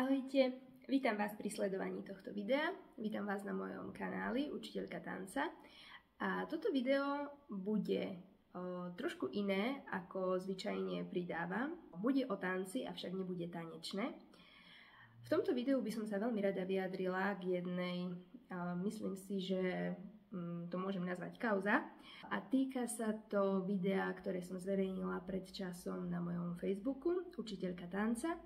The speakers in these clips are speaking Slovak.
Ahojte, vítam vás pri sledovaní tohto videa, vítam vás na mojom kanáli Učiteľka tanca a toto video bude trošku iné, ako zvyčajne pridávam. Bude o tanci, avšak nebude tanečné. V tomto videu by som sa veľmi rada vyjadrila k jednej, myslím si, že to môžem nazvať kauza, a týka sa to videa, ktoré som zverejnila pred časom na mojom Facebooku Učiteľka tanca.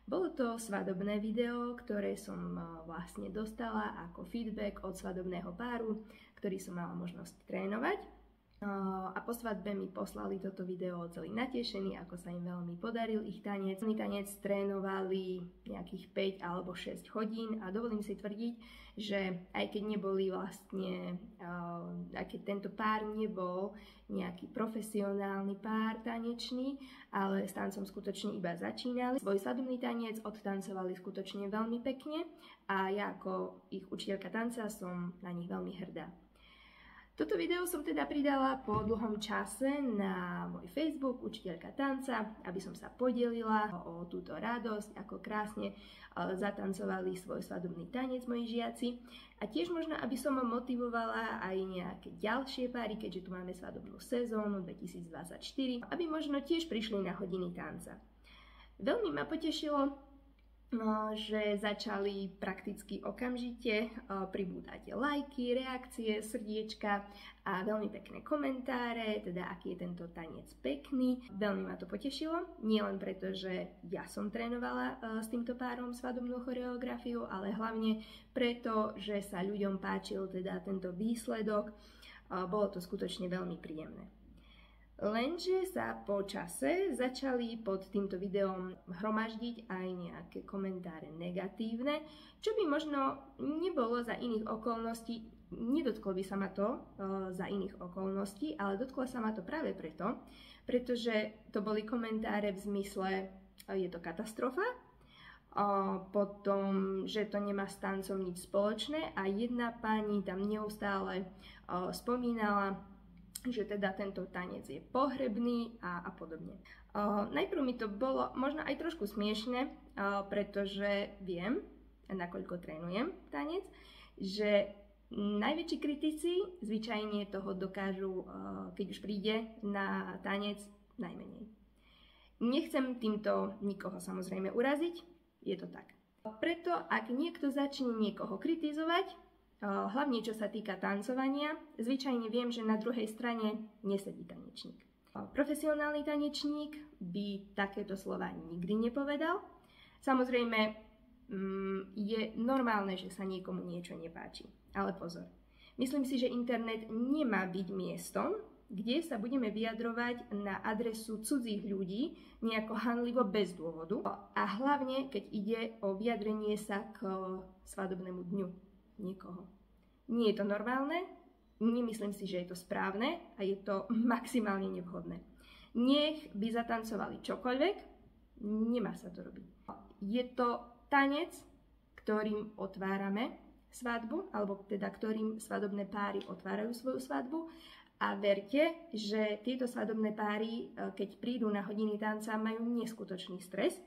Bolo to svadobné video, ktoré som vlastne dostala ako feedback od svadobného páru, ktorý som mala možnosť trénovať. A po svadbe mi poslali toto video celý natešení, ako sa im veľmi podaril ich tanec. Oni tanec trénovali nejakých 5 alebo 6 hodín a dovolím si tvrdiť, že aj keď neboli vlastne, aj keď tento pár nebol nejaký profesionálny pár tanečný, ale s tancom skutočne iba začínali. Svoj svadobný tanec odtancovali skutočne veľmi pekne a ja ako ich učiteľka tanca som na nich veľmi hrdá. Toto video som teda pridala po dlhom čase na môj Facebook Učiteľka tanca, aby som sa podelila o túto radosť, ako krásne zatancovali svoj svadobný tanec moji žiaci. A tiež možno, aby som motivovala aj nejaké ďalšie páry, keďže tu máme svadobnú sezónu 2024, aby možno tiež prišli na hodiny tanca. Veľmi ma potešilo, že začali prakticky okamžite pribúdať lajky, reakcie, srdiečka a veľmi pekné komentáre, teda aký je tento tanec pekný. Veľmi ma to potešilo, nielen preto, že ja som trénovala s týmto párom svadobnú choreografiu, ale hlavne preto, že sa ľuďom páčil teda tento výsledok. Bolo to skutočne veľmi príjemné. Lenže sa po čase začali pod týmto videom hromaždiť aj nejaké komentáre negatívne, čo by možno nebolo za iných okolností, nedotklo by sa ma to za iných okolností, ale dotklo sa ma to práve preto, pretože to boli komentáre v zmysle, je to katastrofa, potom, že to nemá s tancom nič spoločné a jedna pani tam neustále spomínala, že teda tento tanec je pohrebný a podobne. Najprv mi to bolo možno aj trošku smiešne, pretože viem, nakoľko trénujem tanec, že najväčší kritici zvyčajne toho dokážu, keď už príde na tanec, najmenej. Nechcem týmto nikoho samozrejme uraziť, je to tak. Preto, ak niekto začne niekoho kritizovať, hlavne čo sa týka tancovania, zvyčajne viem, že na druhej strane nesedí tanečník. Profesionálny tanečník by takéto slova nikdy nepovedal. Samozrejme, je normálne, že sa niekomu niečo nepáči. Ale pozor, myslím si, že internet nemá byť miestom, kde sa budeme vyjadrovať na adresu cudzích ľudí nejako hanlivo bez dôvodu. A hlavne, keď ide o vyjadrenie sa k svadobnému dňu niekoho. Nie je to normálne, nemyslím si, že je to správne a je to maximálne nevhodné. Nech by zatancovali čokoľvek, nemá sa to robiť. Je to tanec, ktorým otvárame svadbu, alebo teda ktorým svadobné páry otvárajú svoju svadbu, a verte, že tieto svadobné páry, keď prídu na hodiny tanca, majú neskutočný stres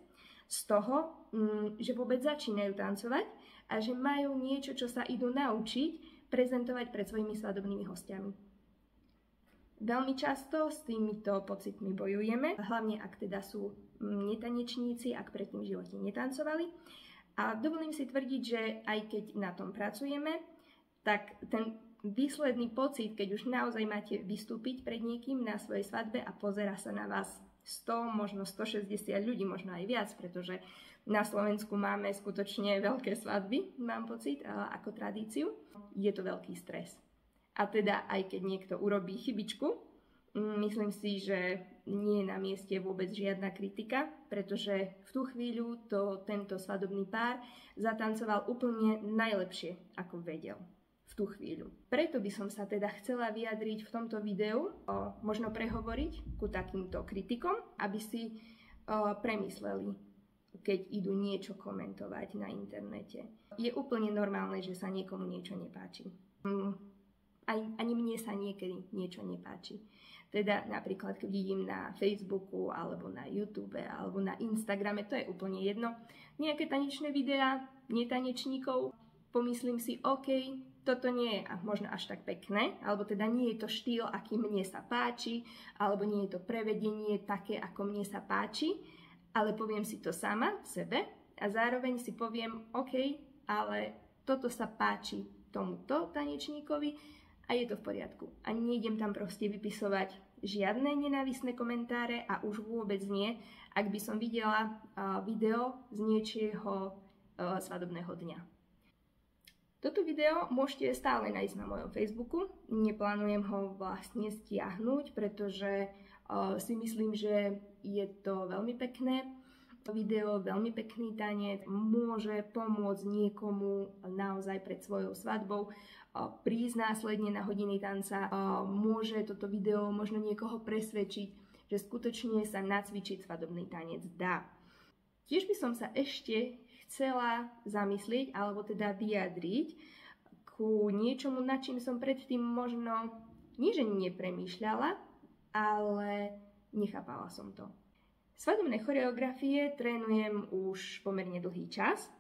z toho, že vôbec začínajú tancovať a že majú niečo, čo sa idú naučiť prezentovať pred svojimi svadobnými hostiami. Veľmi často s týmito pocitmi bojujeme, hlavne ak teda sú netanečníci, ak predtým v živote netancovali. A dovolím si tvrdiť, že aj keď na tom pracujeme, tak ten výsledný pocit, keď už naozaj máte vystúpiť pred niekým na svojej svadbe a pozerá sa na vás 100, možno 160 ľudí, možno aj viac, pretože na Slovensku máme skutočne veľké svadby, mám pocit, ako tradíciu. Je to veľký stres. A teda aj keď niekto urobí chybičku, myslím si, že nie je na mieste vôbec žiadna kritika, pretože v tú chvíľu tento svadobný pár zatancoval úplne najlepšie, ako vedel. V tú chvíľu. Preto by som sa teda chcela vyjadriť v tomto videu, možno prehovoriť ku takýmto kritikom, aby si premysleli, keď idú niečo komentovať na internete. Je úplne normálne, že sa niekomu niečo nepáči. Ani mne sa niekedy niečo nepáči. Teda napríklad, keď vidím na Facebooku, alebo na YouTube, alebo na Instagrame, to je úplne jedno, nejaké tanečné videá, netanečníkov, pomyslím si, OK, toto nie je možno až tak pekné, alebo teda nie je to štýl, aký mne sa páči, alebo nie je to prevedenie také, ako mne sa páči, ale poviem si to sama v sebe a zároveň si poviem, OK, ale toto sa páči tomuto tanečníkovi, a je to v poriadku. A nejdem tam proste vypisovať žiadne nenávistné komentáre a už vôbec nie, ak by som videla video z niečieho svadobného dňa. Toto video môžete stále nájsť na mojom Facebooku. Neplánujem ho vlastne stiahnuť, pretože si myslím, že je to veľmi pekné video, veľmi pekný tanec, môže pomôcť niekomu naozaj pred svojou svadbou prísť následne na hodiny tanca, môže toto video možno niekoho presvedčiť, že skutočne sa nacvičiť svadobný tanec dá. Tiež by som sa ešte chcela zamyslieť, alebo teda vyjadriť ku niečomu, nad čím som predtým možno nie že nepremýšľala, ale nechápala som to. Svadobné choreografie trénujem už pomerne dlhý čas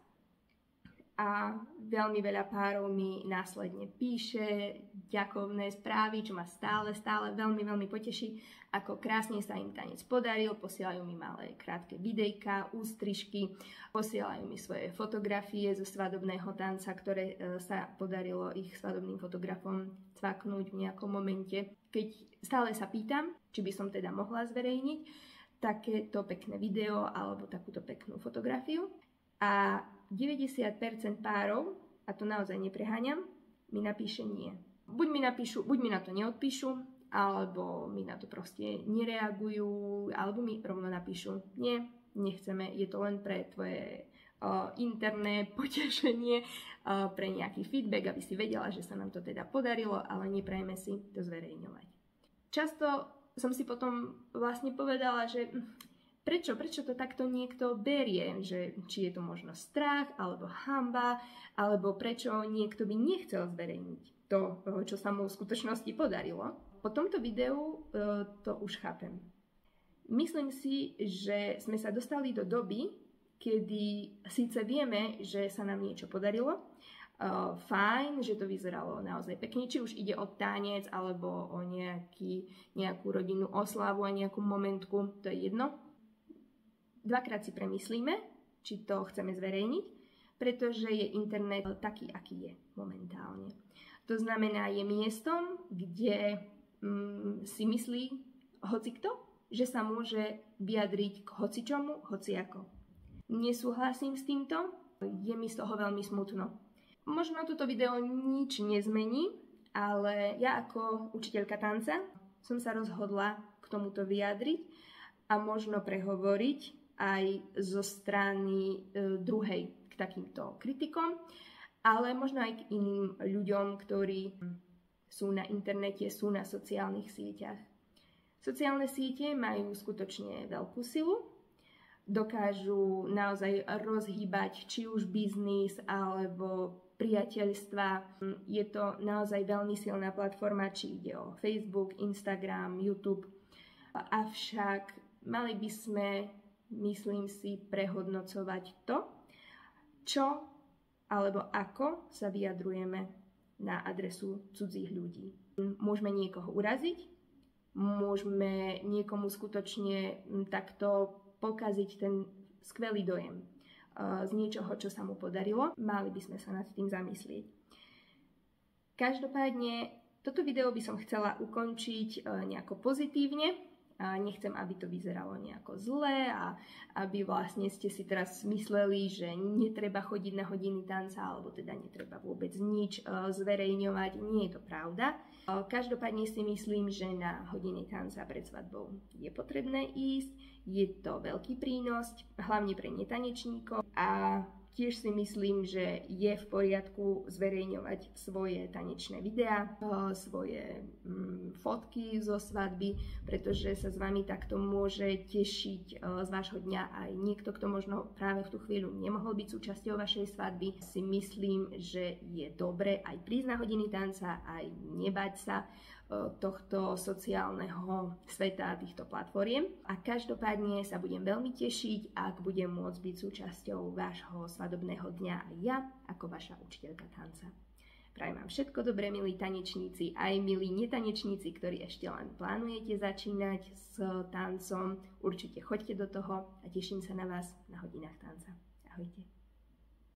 a veľmi veľa párov mi následne píše ďakovné správy, čo ma stále veľmi poteší, ako krásne sa im tanec podaril, posielajú mi malé krátke videjka, ústrižky, posielajú mi svoje fotografie zo svadobného tanca, ktoré sa podarilo ich svadobným fotografom cvaknúť v nejakom momente. Keď stále sa pýtam, či by som teda mohla zverejniť takéto pekné video alebo takúto peknú fotografiu. A 90% párov, a to naozaj nepreháňam, mi napíše nie. Buď mi na to neodpíšu, alebo mi na to proste nereagujú, alebo mi rovno napíšu nie, nechceme, je to len pre tvoje interné potešenie, pre nejaký feedback, aby si vedela, že sa nám to teda podarilo, ale neprajeme si to zverejňovať. Často som si potom vlastne povedala, že Prečo to takto niekto berie, že či je to možno strach, alebo hanba, alebo prečo niekto by nechcel zverejniť to, čo sa mu v skutočnosti podarilo. Po tomto videu to už chápem. Myslím si, že sme sa dostali do doby, kedy síce vieme, že sa nám niečo podarilo, fajn, že to vyzeralo naozaj pekne, či už ide o tanec, alebo o nejakú rodinnú oslavu a nejakú momentku, to je jedno. Dvakrát si premyslíme, či to chceme zverejniť, pretože je internet taký, aký je momentálne. To znamená, je miestom, kde si myslí hocikto, že sa môže vyjadriť k hocičomu, hociako. Nesúhlasím s týmto, je mi z toho veľmi smutno. Možno toto video nič nezmení, ale ja ako učiteľka tanca som sa rozhodla k tomuto vyjadriť a možno prehovoriť aj zo strany druhej k takýmto kritikom, ale možno aj k iným ľuďom, ktorí sú na internete, sú na sociálnych sieťach. Sociálne siete majú skutočne veľkú silu, dokážu naozaj rozhýbať či už biznis alebo priateľstva. Je to naozaj veľmi silná platforma, či ide o Facebook, Instagram, YouTube. Avšak mali by sme, myslím si, prehodnocovať to, čo alebo ako sa vyjadrujeme na adresu cudzích ľudí. Môžeme niekoho uraziť, môžeme niekomu skutočne takto pokaziť ten skvelý dojem z niečoho, čo sa mu podarilo. Mali by sme sa nad tým zamyslieť. Každopádne, toto video by som chcela ukončiť nejako pozitívne. Nechcem, aby to vyzeralo nejako zle a aby vlastne ste si teraz mysleli, že netreba chodiť na hodiny tanca alebo teda netreba vôbec nič zverejňovať. Nie je to pravda. Každopádne si myslím, že na hodiny tanca pred svadbou je potrebné ísť. Je to veľký prínos, hlavne pre netanečníkov a tiež si myslím, že je v poriadku zverejňovať svoje tanečné videá, svoje fotky zo svadby, pretože sa s vami takto môže tešiť z vášho dňa aj niekto, kto možno práve v tú chvíľu nemohol byť súčasťou vašej svadby. Si myslím, že je dobre aj prísť na hodiny tanca, aj nebať sa tohto sociálneho sveta a týchto platformiem. A každopádne sa budem veľmi tešiť, ak budem môcť byť súčasťou vášho svadobného dňa aj ja, ako vaša učiteľka tanca. Prajem vám všetko dobré, milí tanečníci, aj milí netanečníci, ktorí ešte len plánujete začínať s tancom. Určite choďte do toho a teším sa na vás na hodinách tanca. Ahojte.